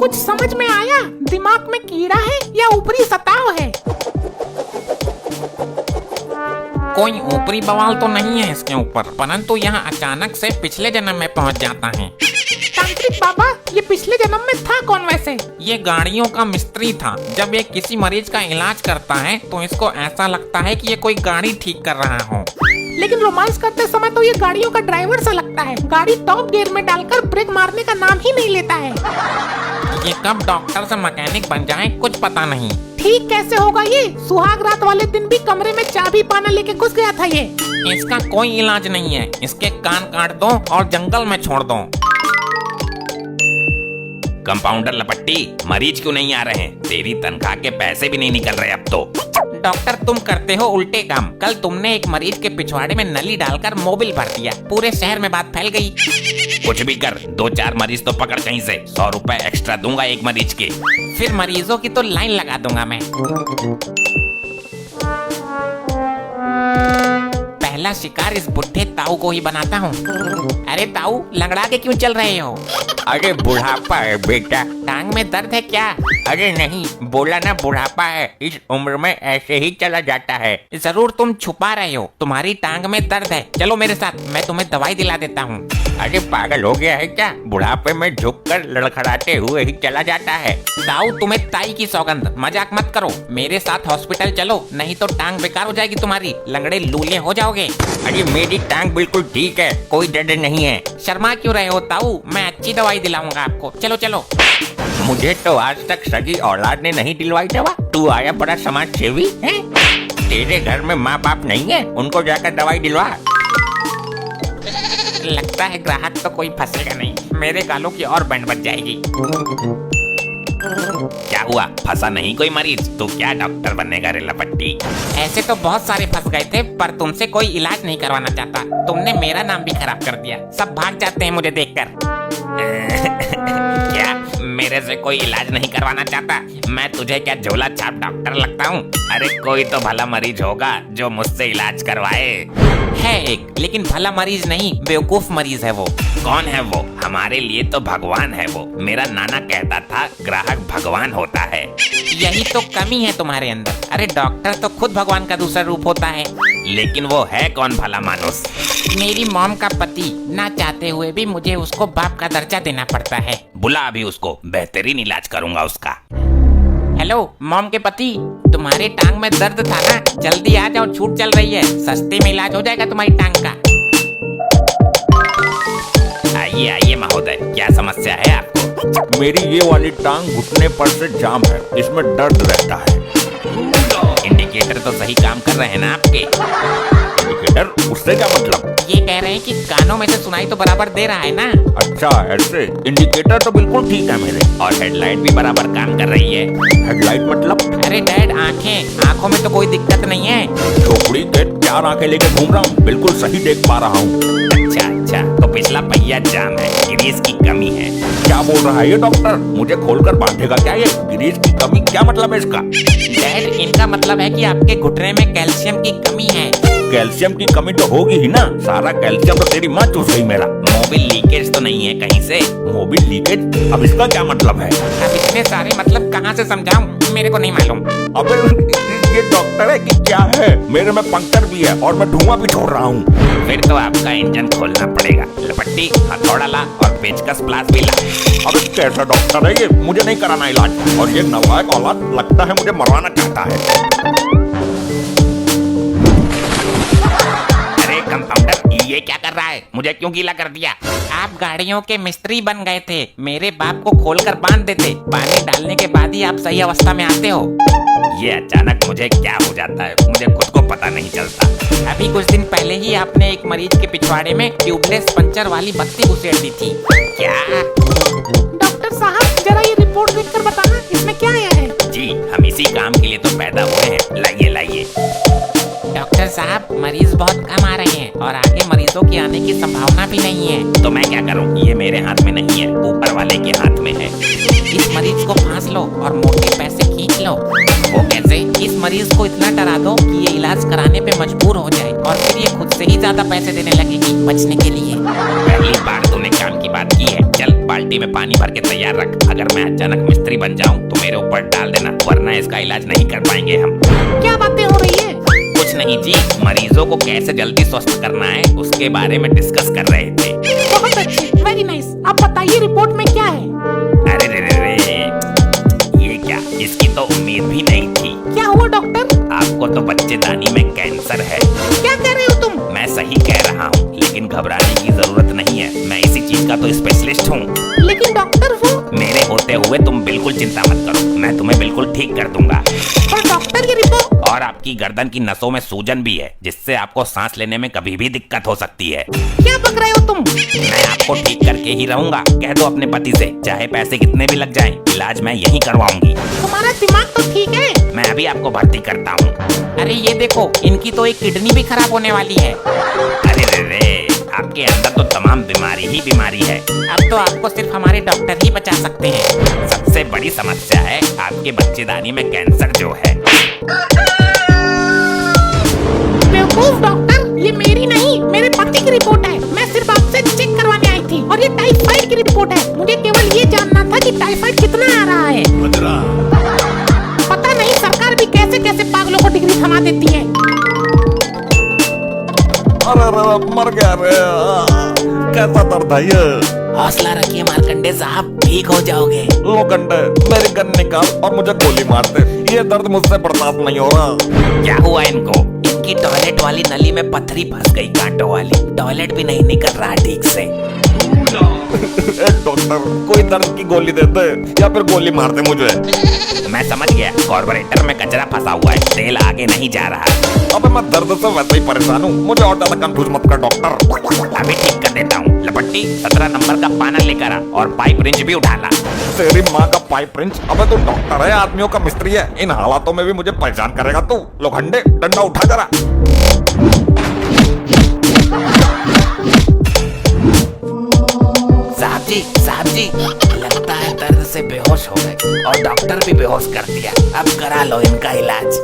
कुछ समझ में आया? दिमाग में कीड़ा है या ऊपरी सताव है? कोई ऊपरी बवाल तो नहीं है इसके ऊपर, परंतु यहाँ अचानक से पिछले जन्म में पहुँच जाता है। तांत्रिक बाबा, ये पिछले जन्म में था कौन वैसे? ये गाड़ियों का मिस्त्री था। जब ये किसी मरीज का इलाज करता है तो इसको ऐसा लगता है कि ये कोई गाड़ी ठीक कर रहा हो। लेकिन रोमांस करते समय तो ये गाड़ियों का ड्राइवर सा लगता है। गाड़ी टॉप गियर में डालकर ब्रेक मारने का नाम ही नहीं लेता है। ये कब डॉक्टर से मैकेनिक बन जाए कुछ पता नहीं। ठीक कैसे होगा ये? सुहाग रात वाले दिन भी कमरे में चाबी पाना लेके घुस गया था ये। इसका कोई इलाज नहीं है। इसके कान काट दो और जंगल में छोड़ दो। कंपाउंडर लपट्टी, मरीज क्यों नहीं आ रहे हैं? तेरी तनख्वाह के पैसे भी नहीं निकल रहे अब तो। डॉक्टर, तुम करते हो उल्टे काम। कल तुमने एक मरीज के पिछवाड़े में नली डालकर मोबिल भर दिया। पूरे शहर में बात फैल गई। कुछ भी कर, 2-4 मरीज तो पकड़ कहीं से। 100 रुपए एक्स्ट्रा दूंगा एक मरीज के। फिर मरीजों की तो लाइन लगा दूंगा मैं। पहला शिकार इस बुढ़े ताऊ को ही बनाता हूँ। अरे ताऊ, लंगड़ा के क्यों चल रहे हो? अरे बुढ़ापा है बेटा। टांग में दर्द है क्या? अरे नहीं, बोला ना बुढ़ापा है। इस उम्र में ऐसे ही चला जाता है। जरूर तुम छुपा रहे हो। तुम्हारी टांग में दर्द है, चलो मेरे साथ, मैं तुम्हें दवाई दिला देता हूँ। अरे पागल हो गया है क्या? बुढ़ापे में झुककर लड़खड़ाते हुए ही चला जाता है। ताऊ, तुम्हें ताई की सौगंध, मजाक मत करो। मेरे साथ हॉस्पिटल चलो, नहीं तो टांग बेकार हो जाएगी तुम्हारी। लंगड़े लूले हो जाओगे। अरे मेरी टांग बिल्कुल ठीक है, कोई दर्द नहीं है। शर्मा क्यों रहे हो ताऊ? मैं अच्छी दवाई दिलाऊंगा आपको। चलो चलो। मुझे तो आज तक सगी औलाद ने नहीं दिलवाई दवा। तू आया बड़ा समाज सेवी है। तेरे घर में माँ बाप नहीं है, उनको जाकर दवाई दिलवा। लगता है ग्राहक तो कोई फंसेगा नहीं। मेरे गालों की और बैंड बज जाएगी। क्या हुआ, फंसा नहीं कोई मरीज? तो क्या डॉक्टर बननेगा रे लपट्टी? ऐसे तो बहुत सारे फंस गए थे, पर तुमसे कोई इलाज नहीं करवाना चाहता। तुमने मेरा नाम भी खराब कर दिया। सब भाग जाते हैं मुझे देखकर। क्या मेरे से कोई इलाज नहीं करवाना चाहता? मैं तुझे क्या झोला छाप डॉक्टर लगता हूँ? अरे कोई तो भला मरीज होगा जो मुझसे इलाज करवाए। है एक, लेकिन भला मरीज नहीं, बेवकूफ मरीज है वो। कौन है वो? हमारे लिए तो भगवान है वो। मेरा नाना कहता था ग्राहक भगवान होता है। यही तो कमी है तुम्हारे अंदर। अरे डॉक्टर तो खुद भगवान का दूसरा रूप होता है। लेकिन वो है कौन भला मानुस? मेरी मॉम का पति। ना चाहते हुए भी मुझे उसको बाप का दर्जा देना पड़ता है। बुला अभी उसको, बेहतरीन इलाज करूंगा उसका। हेलो मॉम के पति, तुम्हारी टांग में दर्द था ना? जल्दी आ जाओ, छूट चल रही है। सस्ते में इलाज हो जाएगा तुम्हारी टांग का। आइए आइए महोदय, क्या समस्या है आपको? मेरी ये वाली टांग घुटने पर से जाम है, इसमें दर्द रहता है। इंडिकेटर तो सही काम कर रहे हैं ना आपके? इंडिकेटर? उससे क्या मतलब? ये कह रहे हैं कि कानों में से सुनाई तो बराबर दे रहा है ना? अच्छा ऐसे। इंडिकेटर तो बिल्कुल ठीक है मेरे। और हेडलाइट भी बराबर काम कर रही है। हेडलाइट मतलब? अरे डैड, आंखें, आंखों में तो कोई दिक्कत नहीं है। झोपड़ी के 4 आंखें लेके घूम रहा हूँ, बिल्कुल सही देख पा रहा हूँ। अच्छा अच्छा, तो पिछला पहिया जाम है, ग्रीस की कमी है। क्या बोल रहा है ये डॉक्टर? मुझे खोलकर बांधेगा क्या ये? ग्रीस की कमी क्या मतलब है इसका? डैड, इनका मतलब है कि आपके घुटने में कैल्शियम की कमी है। कैल्शियम की कमी तो होगी ही ना। सारा कैल्शियम तो तेरी माँ चूस गई मेरा। मोबिल लीकेज तो नहीं है कहीं से? Mobil leakage? अब इसका क्या मतलब है? अब इतने सारे मतलब कहाँ से समझाऊं? मेरे को नहीं मालूम। अबे ये डॉक्टर है कि क्या है? मेरे में पंक्चर भी है और मैं धुआं भी छोड़ रहा हूँ। फिर तो आपका इंजन खोलना पड़ेगा। लपट्टी, हथौड़ा ला और पेचकस प्लास भी ला। अबे कैसा डॉक्टर है ये? मुझे नहीं कराना इलाज। और ये नलायक औलाद लगता है मुझे मरवाना चाहता है। अरे कंपाउंडर, ये क्या कर रहा है? मुझे क्यों गीला कर दिया? आप गाड़ियों के मिस्त्री बन गए थे। मेरे बाप को खोलकर बांध देते। पानी डालने के बाद ही आप सही अवस्था में आते हो। ये अचानक मुझे क्या हो जाता है, मुझे खुद को पता नहीं चलता। अभी कुछ दिन पहले ही आपने एक मरीज के पिछवाड़े में ट्यूबलेस पंचर वाली बत्ती घुसेड़ दी थी। क्या? डॉक्टर साहब, जरा ये रिपोर्ट देखकर बताना, इसमें क्या आया है? जी, हम इसी काम के लिए तो पैदा हुए हैं। लाइए लाइए। डॉक्टर साहब, मरीज बहुत कम आ रहे हैं और आगे मरीजों की आने की संभावना भी नहीं है। तो मैं क्या करूं? ये मेरे हाथ में नहीं है, ऊपर वाले के हाथ में है। इस मरीज को फांस लो और मोटे पैसे खींच लो। वो कैसे? इस मरीज को इतना डरा दो कि ये इलाज कराने पे मजबूर हो जाए और फिर ये खुद से ही ज्यादा पैसे देने लगेगी बचने के लिए। पहली बार तूने काम की बात की है। चल बाल्टी में पानी भर के तैयार रख। अगर मैं अचानक मिस्त्री बन जाऊं तो मेरे ऊपर डाल देना, वरना इसका इलाज नहीं कर पाएंगे हम। क्या बातें हो रही है? कुछ नहीं जी, मरीजों को कैसे जल्दी स्वस्थ करना है उसके बारे में डिस्कस कर रहे थे। बहुत अच्छे, वेरी नाइस। अब बताइए रिपोर्ट में क्या है? अरे रे रे रे, ये क्या, इसकी तो उम्मीद भी नहीं थी। क्या हुआ डॉक्टर? आपको तो बच्चेदानी में कैंसर है। क्या कह रहे हो तुम? मैं सही कह रहा हूँ, लेकिन घबराने की जरूरत नहीं है। मैं इसी चीज का तो स्पेशलिस्ट हूँ। लेकिन डॉक्टर वो। मेरे होते हुए तुम बिल्कुल चिंता मत करो, मैं तुम्हें बिल्कुल ठीक कर दूंगा। पर डॉक्टर ये रिपोर्ट। और आपकी गर्दन की नसों में सूजन भी है, जिससे आपको सांस लेने में कभी भी दिक्कत हो सकती है। क्या बक रहे हो तुम? मैं आपको ठीक करके ही रहूंगा। कह दो अपने पति से, चाहे पैसे कितने भी लग जाएं, इलाज मैं यही करवाऊंगी। तुम्हारा दिमाग तो ठीक है। मैं अभी आपको भर्ती करता हूँ। अरे ये देखो, इनकी तो एक किडनी भी खराब होने वाली है। अरे रे रे, आपके अंदर तो तमाम बीमारी ही बीमारी है। अब तो आपको सिर्फ हमारे डॉक्टर ही बचा सकते हैं। सबसे बड़ी समस्या है आपके बच्चेदानी में कैंसर जो है। बेवकूफ डॉक्टर, ये मेरी नहीं मेरे पति की रिपोर्ट है। मैं सिर्फ आपसे चेक करवाने आई थी और ये टाइफाइड की रिपोर्ट है। मुझे केवल ये जानना था कि टाइफाइड कितना आ रहा है। पता नहीं सरकार भी कैसे कैसे पागलों को डिग्री थमा देती है। अरे मर गया रे, कैसा दर्द है ये। हौसला रखिए मार्कंडे साहब, ठीक हो जाओगे। लो कंडे, मेरी गन निकाल और मुझे गोली मार दे। ये दर्द मुझसे बर्दाश्त नहीं हो रहा। क्या हुआ इनको? इनकी टॉयलेट वाली नली में पत्थरी फंस गई कांटों वाली, टॉयलेट भी नहीं निकल रहा ठीक से। एक डॉक्टर, कोई दर्द की गोली दे दे या फिर गोली मार दे मुझे। मैं समझ गया, कार्बोरेटर में कचरा फंसा हुआ है, तेल आगे नहीं जा रहा। अबे मैं दर्द से वैसे ही परेशान हूँ, मुझे और ज्यादा कंफ्यूज मत कर डॉक्टर। अभी ठीक कर देता हूँ। लपट्टी 17 नंबर का पाना लेकर आ और पाइप रिंच भी उठा ला। तेरी माँ का पाइप रिंच। अबे तू डॉक्टर है, आदमियों का मिस्त्री है, इन हालातों में भी मुझे परेशान करेगा तू। लोखंडे, डंडा उठा जरा। साहब जी, लगता है दर्द से बेहोश हो गए और डॉक्टर भी बेहोश कर दिया। अब करा लो इनका इलाज।